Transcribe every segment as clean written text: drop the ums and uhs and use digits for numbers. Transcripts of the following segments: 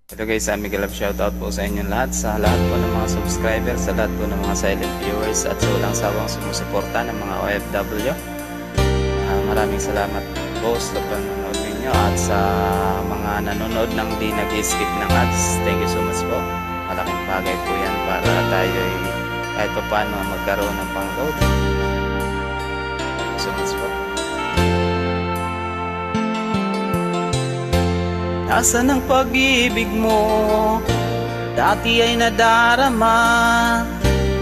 Hello guys, Miguel Love, shoutout po sa inyong lahat, sa lahat po ng mga subscribers, sa lahat po ng mga silent viewers at sa walang sawang sumusuporta ng mga OFW. Maraming salamat po sa panonood ninyo at sa mga nanonood nang di nag-skip ng ads. Thank you so much po. Malaking bagay po yan para tayo kahit pa paano magkaroon ng pang-load. Thank you so much po. Nasaan ang pag-ibig mo? Dati ay nadarama,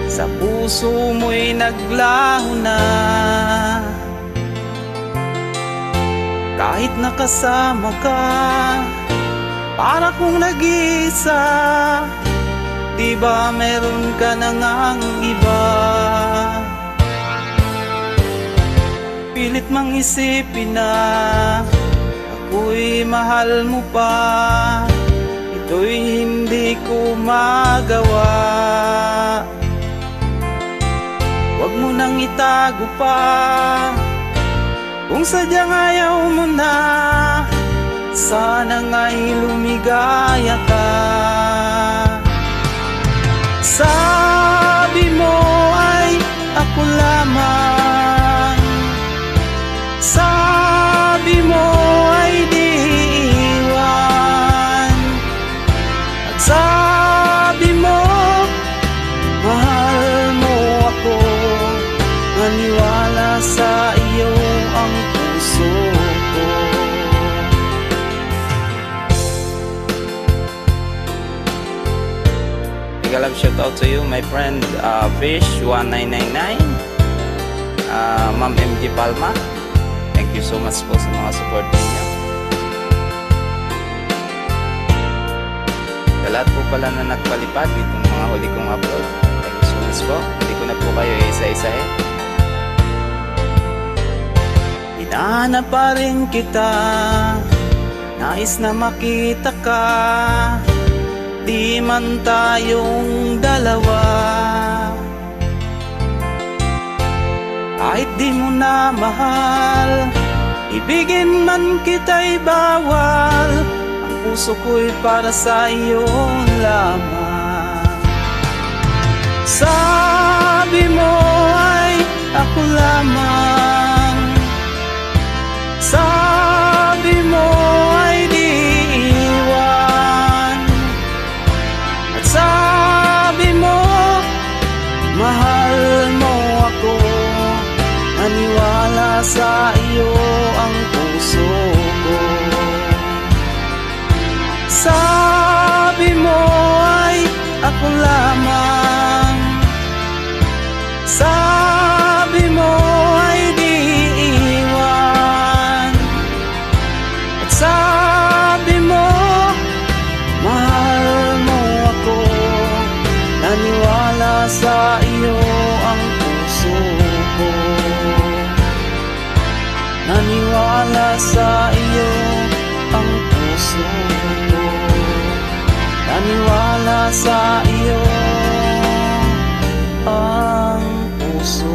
sa puso mo'y naglaho na. Kahit nakasama ka, para kong nag-iisa. Di ba meron ka na ngang iba? Pilit mang isipin na ako'y mahal mo pa, ito'y hindi ko magawa. Huwag mo nang itago pa, kung sadyang ayaw mo na, sana nga'y lumigaya ka. Sabi mo ay ako lamang, sabi mo ay di iiwan, at sabi mo mahal mo ako, maniwala sa iyo ang puso ko. Big love shoutout to you my friend Fish1999, Ma'am MG Palma. Thank you so much po sa mga support ninyo. Sa lahat po pala na nagpalipad itong mga huli kong upload, thank you so much po. Hindi ko na po kayo isa-isahin. Hinahanap pa rin kita, nais na makita ka, di man tayong dalawa. Kahit di mo na mahal, ibigin man kita'y bawal, ang puso ko'y para sa iyo lamang. Sabi mo ay ako lamang, sabi mo ay di iwan, at sabi mo mahal mo ako, maniwala sa iyo ang puso ko. Sabi mo ay ako lamang, sabi mo ay di iwan, at sabi mo mahal mo ako, naniwala sa iyo ang puso ko. Naniwala sa iyo ang puso ko, naniwala sa iyo ang puso